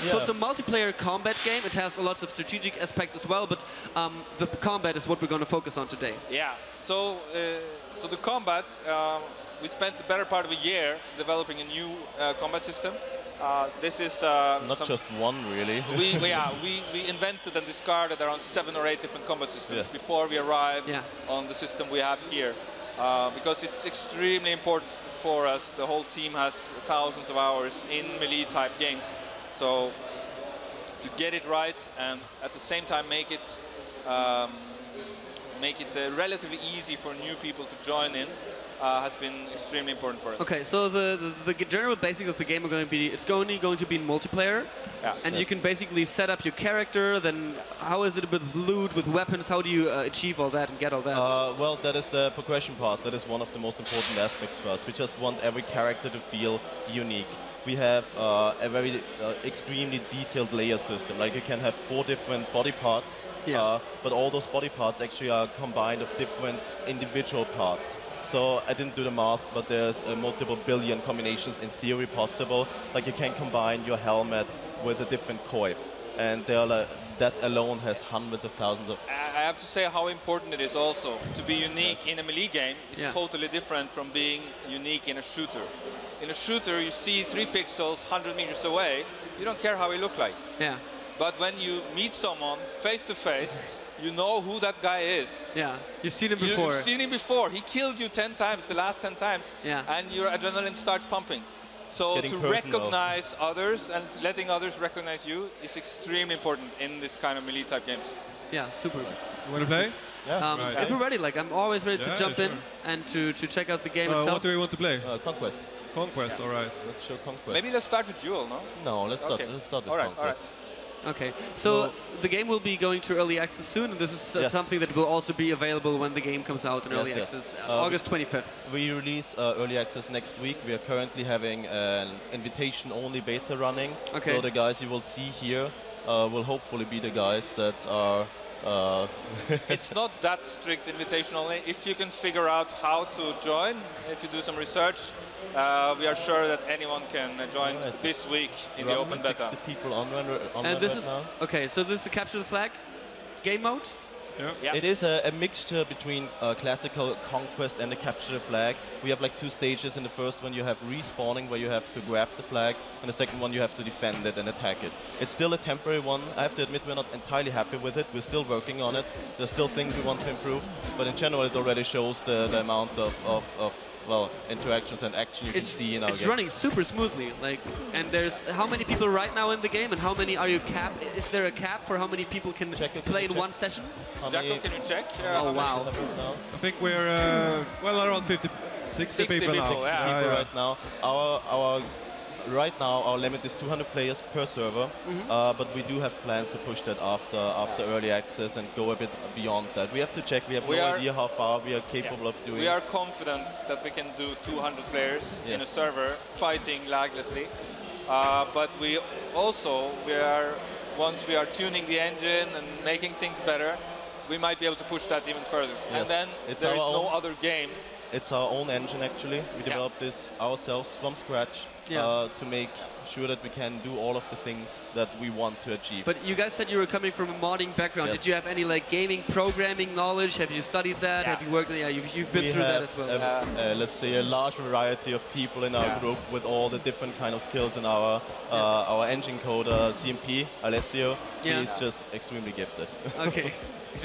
So it's a multiplayer combat game. It has lots of strategic aspects as well, but the combat is what we're going to focus on today. Yeah. So the combat, we spent the better part of a year developing a new combat system. This is not just one, really. we invented and discarded around 7 or 8 different combat systems before we arrived on the system we have here, because it's extremely important for us. The whole team has thousands of hours in melee type games, so to get it right and at the same time make it relatively easy for new people to join in has been extremely important for us. Okay, so the general basics of the game are going to be, it's only going to be in multiplayer, and you can basically set up your character. Then how is it with loot, with weapons? How do you achieve all that and get all that? Well, that is the progression part. That is one of the most important aspects for us. We just want every character to feel unique. We have a very extremely detailed layer system. Like you can have 4 different body parts, but all those body parts actually are combined of different individual parts. So I didn't do the math, but there's multiple billion combinations in theory possible. Like you can combine your helmet with a different coif, and that alone has hundreds of thousands of. I have to say how important it is also to be unique in a melee game. Is totally different from being unique in a shooter. In a shooter, you see 3 pixels 100 meters away. You don't care how he looks like. Yeah. But when you meet someone face to face, you know who that guy is. Yeah, you've seen him before. You've seen him before. He killed you 10 times, the last 10 times, and your adrenaline starts pumping. So to recognize others and letting others recognize you is extremely important in this kind of melee type games. Yeah, super. You want to play? Yeah. If we're ready, like I'm always ready to jump in and to check out the game itself. What do we want to play? Conquest. Conquest, all right. Let's show Conquest. Maybe let's start with Duel, no? No, let's start with Conquest. Okay, so the game will be going to early access soon, and this is something that will also be available when the game comes out in early access, August 25th. We release early access next week. We are currently having an invitation-only beta running. Okay. So the guys you will see here will hopefully be the guys that are... It's not that strict invitation only. If you can figure out how to join, if you do some research, we are sure that anyone can join this week in the open beta. 60 people online and this right is now. Okay, so this is the capture the flag game mode. Yeah. It is a mixture between classical Conquest and the capture the flag. We have like 2 stages. In the first one you have respawning, where you have to grab the flag, and the second one you have to defend it and attack it. It's still a temporary one. I have to admit we're not entirely happy with it. We're still working on it. There's still things we want to improve, but in general it already shows the amount of interactions and action you can see in our game. It's running super smoothly, like, and there's how many people right now in the game, and how many are you capped? Is there a cap for how many people can play in one session? Jacko, can you check? Oh wow! I think we're around 60 people now. Right now. Right now our limit is 200 players per server, but we do have plans to push that after early access and go a bit beyond that. We have to check. We have no idea how far we are capable of doing. We are confident that we can do 200 players in a server fighting laglessly, but once we are tuning the engine and making things better, we might be able to push that even further. And then there is no other game. It's our own engine actually. We developed this ourselves from scratch to make sure that we can do all of the things that we want to achieve. But you guys said you were coming from a modding background. Did you have any like gaming programming knowledge? Have you studied that? Have you worked? You've been through that as well. Let's say a large variety of people in our group with all the different kind of skills in our engine coder, CMP, Alessio. He's just extremely gifted. Okay.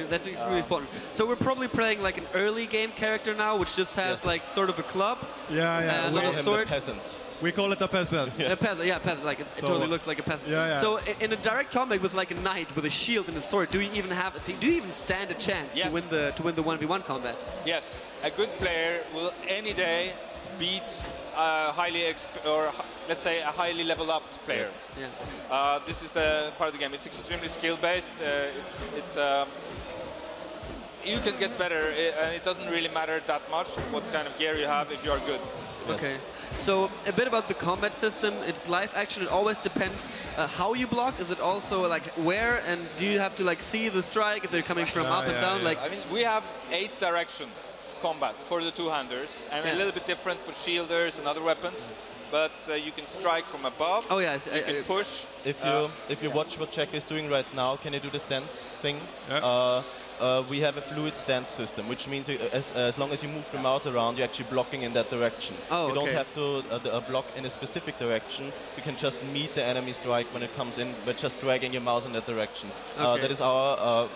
That's extremely important. So we're probably playing like an early game character now, which just has like sort of a club. Yeah. We call him the peasant. We call it a peasant. Yes. A peasant, peasant. Like it totally looks like a peasant. So in a direct combat with like a knight with a shield and a sword, do you even stand a chance to win the 1v1 combat? Yes, a good player will any day beat a let's say a highly level up player. This is the part of the game. It's extremely skill based. You can get better, and it doesn't really matter that much what kind of gear you have if you are good. Okay, so a bit about the combat system. It's live action. It always depends how you block. Is it also like where, and do you have to like see the strike if they're coming from up and down? Like, I mean, we have 8 directions combat for the two-handers, and a little bit different for shielders and other weapons. but you can strike from above. Oh yes, you can push. If you watch what Jack is doing right now, can you do the stance thing? Yeah. We have a fluid stance system, which means as long as you move the mouse around, you're actually blocking in that direction. Oh, you don't have to block in a specific direction. You can just meet the enemy strike when it comes in, but just dragging your mouse in that direction. Okay. That is our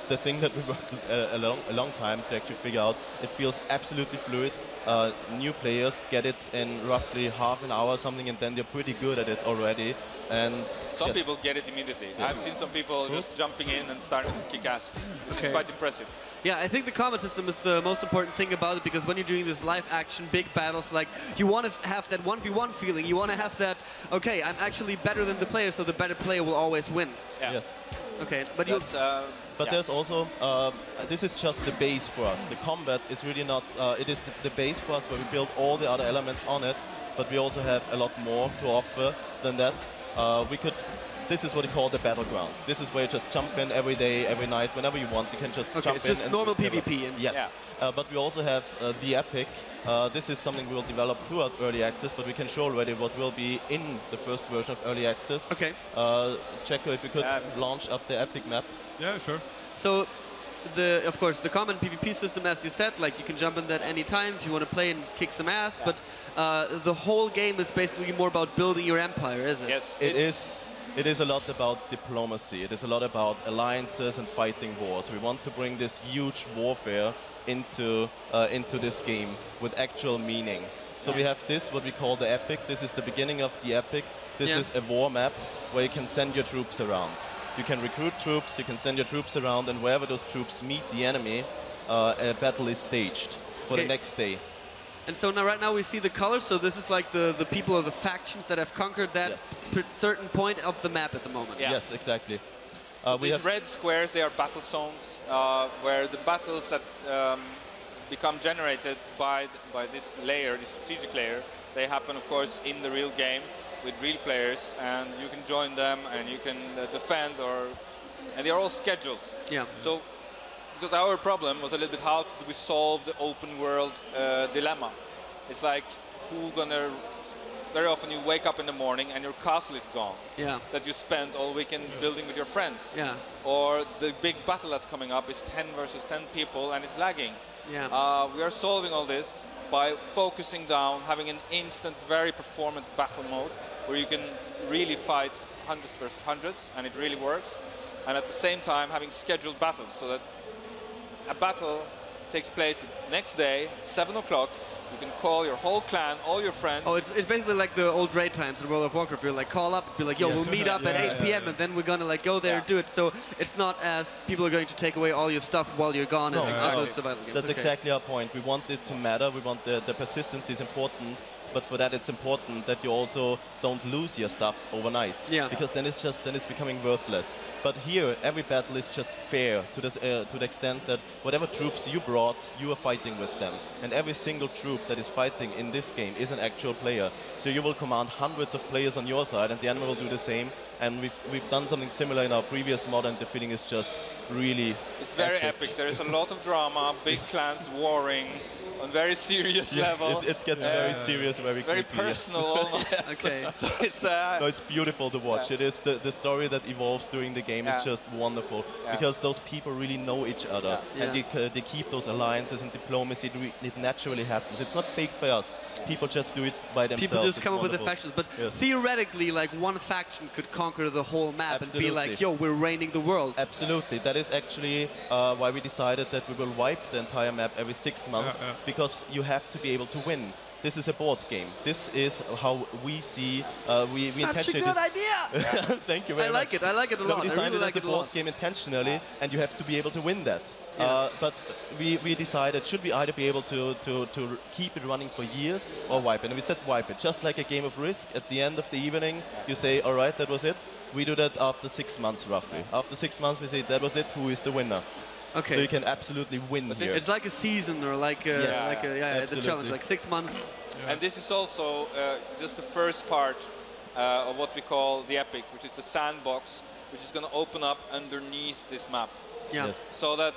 the thing that we worked a long time to actually figure out. It feels absolutely fluid. New players get it in roughly half an hour or something, and then they're pretty good at it already. And some people get it immediately. Yes. I've seen some people just jumping in and starting to kick ass, which is quite impressive. Yeah, I think the combat system is the most important thing about it, because when you're doing this live action, big battles, like, you want to have that 1v1 feeling. You want to have that, okay, I'm actually better than the player, so the better player will always win. Yeah. Yes. Okay, but but there's also, this is just the base for us. The combat is really not, it is the base for us where we build all the other elements on it, but we also have a lot more to offer than that. This is what we call the battlegrounds. This is where you just jump in every day, every night, whenever you want. You can just jump in. It's just normal PvP. Yes, but we also have the Epic. This is something we will develop throughout Early Access, but we can show already what will be in the first version of Early Access. Okay. Checo, if you could launch up the Epic map. Yeah, sure. So, of course, the common PvP system, as you said, like, you can jump in that any time if you want to play and kick some ass, but the whole game is basically more about building your empire, is it? Yes. It is a lot about diplomacy. It is a lot about alliances and fighting wars. We want to bring this huge warfare into this game with actual meaning. So we have this, what we call the Epic. This is the beginning of the Epic. This is a war map where you can send your troops around. You can recruit troops, you can send your troops around, and wherever those troops meet the enemy, a battle is staged for the next day. And so right now we see the colors, so this is like the people or the factions that have conquered that certain point of the map at the moment. Yeah. Yes, exactly. So these red squares, they are battle zones, where the battles that become generated by this layer, this strategic layer, they happen, of course, in the real game with real players, and you can join them and you can defend, and they're all scheduled. Yeah. So, because our problem was a little bit how do we solve the open world dilemma. It's like, very often you wake up in the morning and your castle is gone. Yeah. That you spent all weekend building with your friends. Yeah. Or the big battle that's coming up is 10 versus 10 people and it's lagging. Yeah. We are solving all this by focusing down, having an instant, very performant battle mode where you can really fight hundreds versus hundreds, and it really works. And at the same time, having scheduled battles so that a battle takes place the next day, 7 o'clock. You can call your whole clan, all your friends. Oh, it's basically like the old raid times in World of Warcraft. You're like, call up, be like, yo, we'll meet up at 8 p.m. and then we're gonna like go there and do it. So it's not as people are going to take away all your stuff while you're gone. No, other survival games. That's exactly our point. We want it to matter. We want the persistence is important. But for that, it's important that you also don't lose your stuff overnight. Yeah. Because then it's becoming worthless. But here, every battle is just fair to the extent that whatever troops you brought, you are fighting with them. And every single troop that is fighting in this game is an actual player. So you will command hundreds of players on your side, and the enemy will do the same. And we've done something similar in our previous mod, and the feeling is just really It's very epic. There is a lot of drama, big clans warring on very serious level. It gets very serious very quickly. Very personal almost. Okay. So it's no, it's beautiful to watch. It is the story that evolves during the game is just wonderful because those people really know each other and they keep those alliances and diplomacy. It naturally happens. It's not faked by us. People just do it by themselves. People just come up with the factions, but theoretically, like, one faction could conquer the whole map and be like, yo, we're reigning the world. Absolutely. That is actually why we decided that we will wipe the entire map every 6 months, because you have to be able to win. This is a board game. This is how we see. We Such a good idea. Thank you very much. I like it a lot. We designed it as a board game intentionally, and you have to be able to win that. But we decided, should we either be able to keep it running for years or wipe it? And we said wipe it. Just like a game of Risk, at the end of the evening, you say, all right, that was it. We do that after 6 months, roughly. After 6 months, we say, that was it. Who is the winner? Okay. So you can absolutely win here. It's like a season or like the challenge, like 6 months. And this is also just the first part of what we call the Epic, which is the sandbox, which is going to open up underneath this map. Yeah. Yes. So that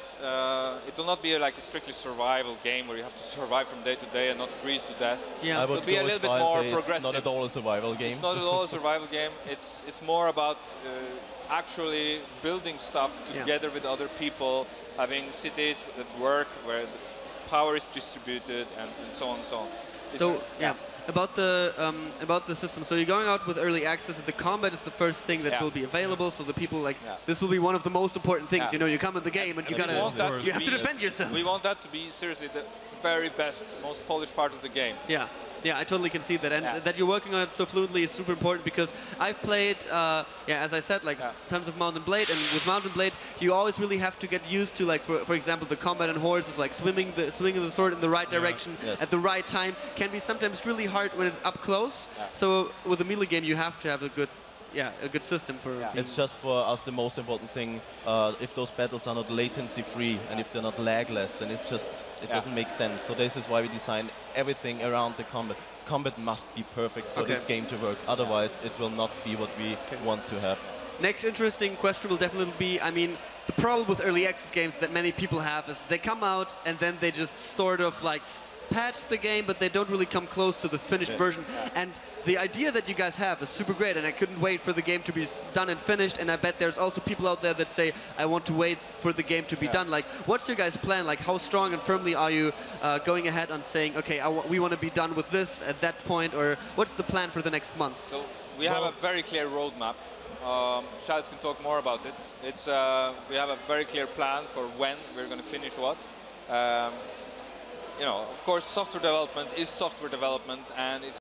it will not be like a strictly survival game where you have to survive from day to day and not freeze to death. Yeah. It will be a little bit more progressive. It's not at all a survival game. It's not at all a survival game. It's more about actually building stuff together with other people, having cities that work where the power is distributed, and so on and so on. So about the system. So you're going out with early access, and the combat is the first thing that will be available. So the people this will be one of the most important things. You know, you come in the game and you have to defend yourself. We want that to be seriously the very best, most polished part of the game. Yeah. Yeah, I totally can see that, and that you're working on it so fluently is super important, because I've played, as I said, like tons of Mount and Blade, and with Mount and Blade, you always really have to get used to, like, for example, the combat on horses, like swinging the sword in the right direction at the right time, can be sometimes really hard when it's up close. So with a melee game, you have to have a good system for. It's just for us the most important thing. If those battles are not latency free and if they're not lagless, then it doesn't make sense. So this is why we design everything around the combat. Combat must be perfect for this game to work. Otherwise, it will not be what we want to have. Next interesting question will definitely be, I mean, the problem with early access games that many people have is they come out and then they just sort of like patch the game, but they don't really come close to the finished version. And the idea that you guys have is super great, and I couldn't wait for the game to be done and finished. And I bet there's also people out there that say, I want to wait for the game to be done. Like, what's your guys' plan? Like, how strong and firmly are you going ahead on saying, okay, we want to be done with this at that point, or what's the plan for the next months? So we have a very clear roadmap. Charles can talk more about it. It's we have a very clear plan for when we're going to finish what. You know, of course, software development is software development, and it's